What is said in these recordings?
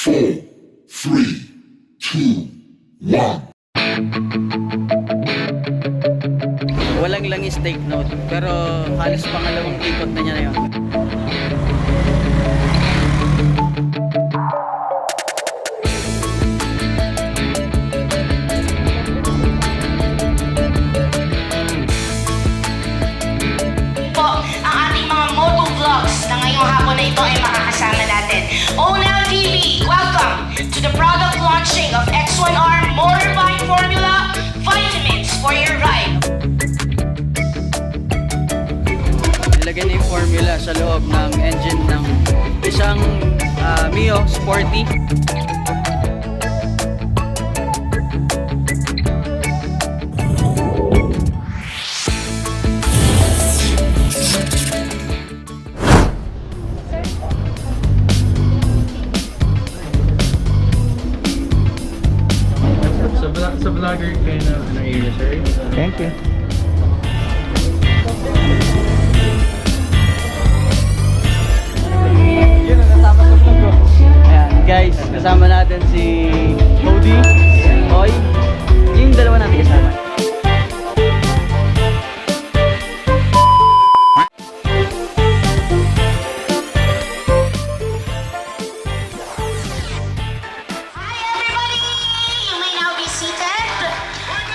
4, 3, 2, 1. Walang langis, take note. Pero halos pangalawang ikot na niya na yun. Po, ang ating mga moto vlogs na ngayong hapon na ito ay makakasama natin. Onel TV, welcome to the product launching of X1R Motorbike Formula Vitamins for your ride. Nilagay na yung formula sa loob ng engine ng isang Mio Sporty. Sa vlogger kayo na area, sir. Thank you. Ayan guys, kasama natin si Cody, Hoy, yung dalawa natin kasama. Hi everybody! You may now be seated.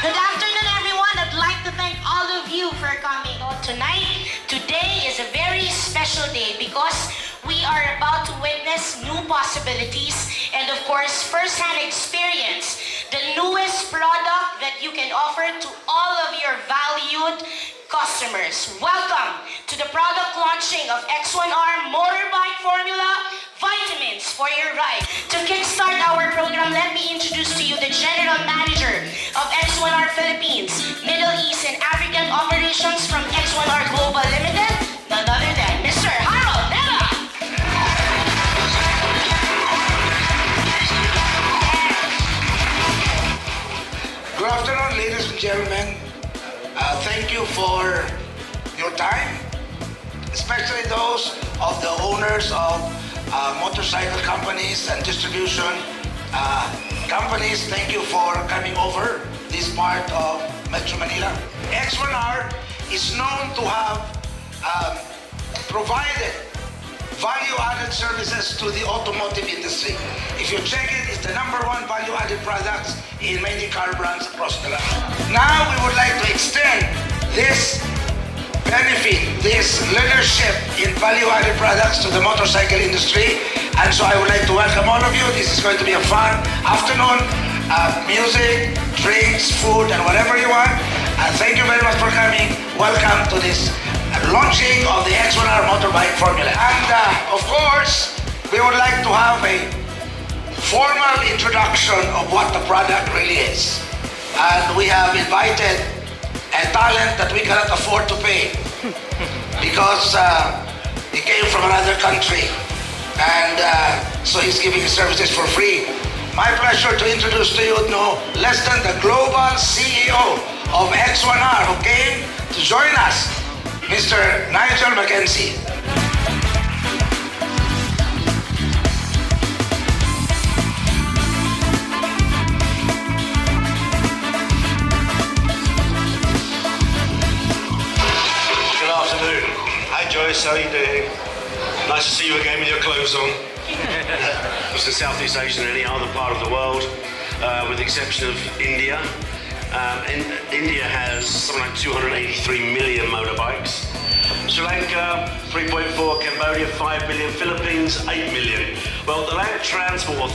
Good afternoon everyone. I'd like to thank all of you for coming out tonight. Today is a very special day because we are about to witness new possibilities and of course first-hand experience the newest product that you can offer to all of your valued customers. Welcome to the product launching of X1R Motorbike Formula Vitamins for your ride. To kickstart our program, let me introduce to you the General Manager of X1R Philippines, Middle East and African Operations from X1R Global Limited, none other than Mr. Harold Neva. Good afternoon, ladies and gentlemen. Thank you for your time, especially those of the owners of motorcycle companies and distribution companies. Thank you for coming over this part of Metro Manila. X1R is known to have provided value-added services to the automotive industry. If you check it, it's the #1 value-added products in many car brands across the land. Now we would like to extend this benefit, this leadership in value-added products to the motorcycle industry. And so I would like to welcome all of you. This is going to be a fun afternoon. Music, drinks, food, and whatever you want. Thank you very much for coming. Welcome to this launching of the X1R Motorbike Formula. And of course, we would like to have a formal introduction of what the product really is. And we have invited a talent that we cannot afford to pay because he came from another country. And so he's giving his services for free. My pleasure to introduce to you no less than the global CEO of X1R who came to join us, Mr. Nigel Mackenzie. Good afternoon. Hi Joyce, how are you doing? Nice to see you again with your clothes on. It's in Southeast Asia and any other part of the world, with the exception of India. India has something like 283 million motorbikes. Sri Lanka, 3.4, Cambodia, 5 million, Philippines, 8 million. Well, the Land Transport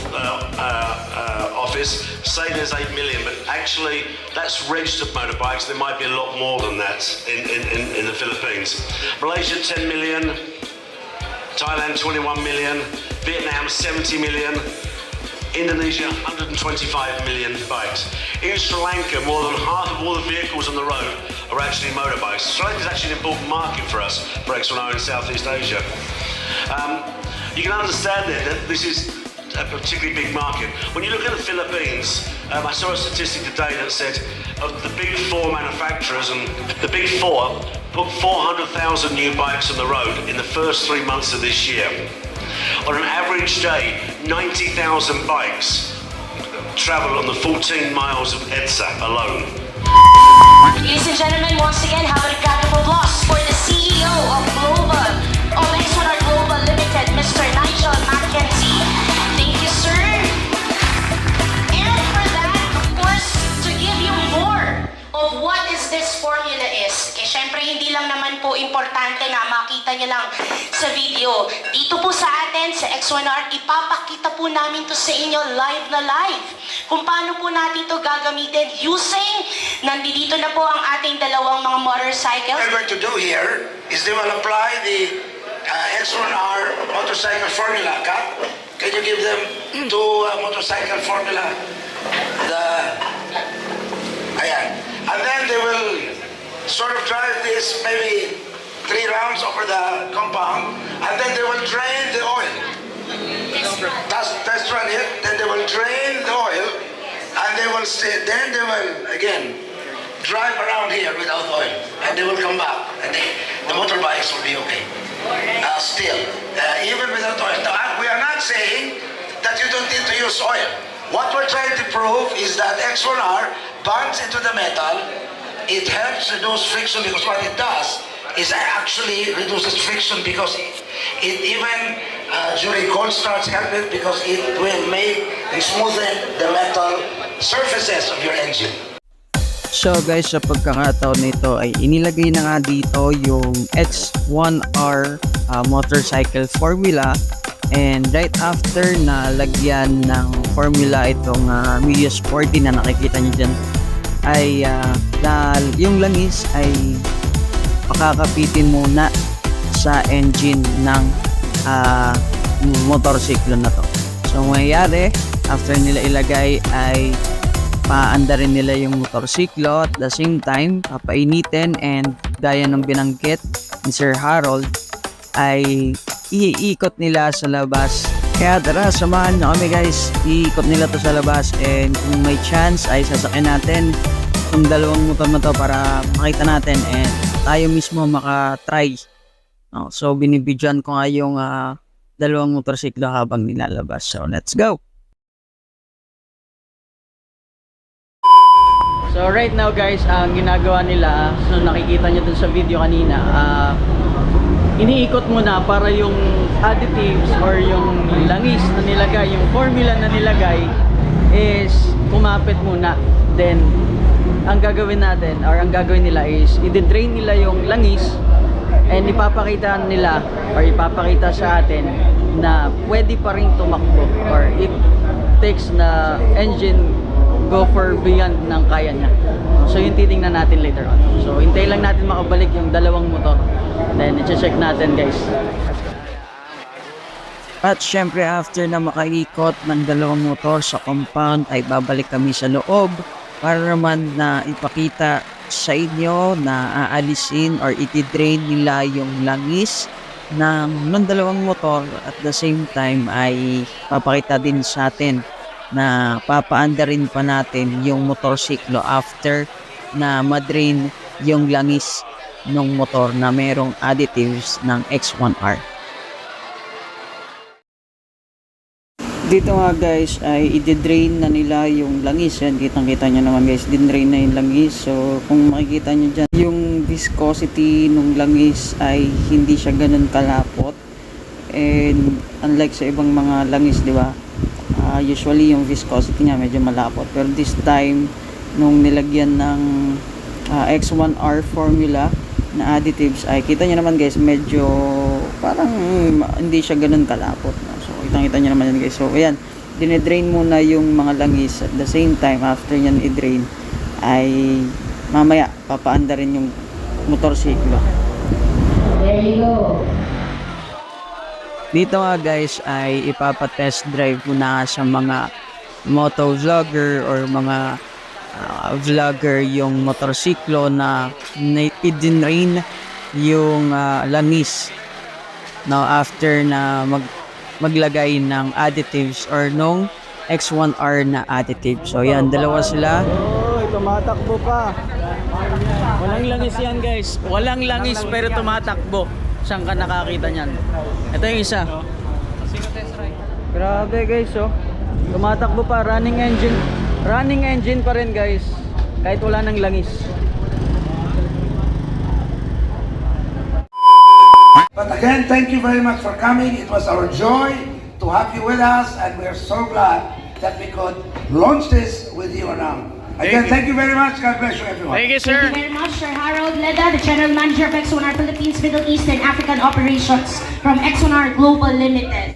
Office say there's 8 million, but actually that's registered motorbikes. There might be a lot more than that in the Philippines. Malaysia, 10 million, Thailand, 21 million, Vietnam, 70 million, Indonesia, 125 million bikes. In Sri Lanka, more than half of all the vehicles on the road are actually motorbikes. Sri Lanka is actually an important market for us, for X1R in Southeast Asia. You can understand then that this is a particularly big market. When you look at the Philippines, I saw a statistic today that said of the big four manufacturers, and the big four put 400,000 new bikes on the road in the first 3 months of this year. On an average day, 90,000 bikes travel on the 14 miles of EDSA alone. Ladies and gentlemen, once again, have a round of applause for the CEO of Filmora Global Limited, Mr. Nigel Mackenzie. Thank you, sir. And for that, of course, to give you more of what is this formula is. Kaya syempre, hindi lang naman po importante na makita niyo lang sa video. Dito po sa atin, sa X1R, ipapakita po namin to sa inyo live na live. Kung paano po natin ito gagamitin using, nandito na po ang ating dalawang mga motorcycles. What we're going to do here is they will apply the X1R motorcycle formula. Kat, can you give them two motorcycle formula? Ayan. And then they will sort of drive this maybe 3 rounds over the compound, and then they will drain the oil. Test run it, then they will drain the oil, and they will stay, then they will again drive around here without oil, and they will come back, and the motorbikes will be okay. Still, even without oil. Now, we are not saying that you don't need to use oil. What we're trying to prove is that X1R bonds into the metal. It helps reduce friction, because what it does is actually reduces friction, because it even during cold starts help it, because it will make and smoothen the metal surfaces of your engine. So guys, sa pagkakataon nito ay inilagay na nga dito yung X1R motorcycle formula, and right after na lagyan ng formula itong Mio Sporty na nakikita nyo dyan, ay yung langis ay pakakapitin muna sa engine ng motorsiklo na to. So mayayari, after nila ilagay ay paandarin nila yung motorsiklo, at the same time papainitin, and gaya ng binanggit ni Sir Harold ay iikot nila sa labas. Kaya tara, samahan nyo kami guys, iikot nila to sa labas, and kung may chance ay sasakyan natin yung dalawang motor na to para makita natin and tayo mismo makatry. So binibidyoan ko nga yung dalawang motorsiklo habang nilalabas. So let's go! So right now guys, ang ginagawa nila, so nakikita nyo dun sa video kanina, iniikot muna para yung additives or yung langis na nilagay, yung formula na nilagay is kumapit muna. Then ang gagawin natin or ang gagawin nila is i-drain nila yung langis, and ipapakita nila or ipapakita sa atin na pwede pa rin tumakbo, or it takes na engine go for beyond ng kaya niya. So yung titingnan natin later on. So hintay lang natin makabalik yung dalawang motor, then i-check natin guys. At syempre after na makaikot ng dalawang motor sa compound ay babalik kami sa loob para naman na ipakita sa inyo na aalisin or iti-drain nila yung langis ng dalawang motor. At the same time ay papakita din sa atin na papaandarin pa natin yung motorsiklo after na madrain yung langis ng motor na merong additives ng X1R. Dito nga guys ay i-drain na nila yung langis. Yan, kitang-kita nyo naman guys, din-drain na yung langis. So kung makikita nyo dyan, yung viscosity ng langis ay hindi siya ganun kalapot. And unlike sa ibang mga langis, di ba? Usually yung viscosity niya medyo malapot, pero this time nung nilagyan ng X1R formula na additives ay kita nyo naman guys, medyo parang hindi siya ganun kalapot, no? So kita nyo naman yan guys. So ayan, dinedrain muna yung mga langis, at the same time after nyan i-drain ay mamaya papaanda rin yung motorsiklo. There you go. Dito nga guys ay ipapa-test drive ko na sa mga moto vlogger or mga vlogger yung motorsiklo na i-drain yung langis now after na maglagay ng additives or nung X1R na additive. So yan, dalawa sila. Oh, tumatakbo pa. Walang langis yan guys. Walang langis pero tumatakbo. Saan ka nakakita niyan? Ito yung isa. Grabe guys, oh. Tumatakbo pa, running engine. Running engine pa rin guys. Kahit wala nang langis. But again, thank you very much for coming. It was our joy to have you with us, and we are so glad that we could launch this with you now. Again, thank you very much. God bless you, everyone. Thank you, Thank sir. you very much, Sir Harold Leda, the General Manager of Exonar Philippines, Middle East, and African Operations from Exonar Global Limited.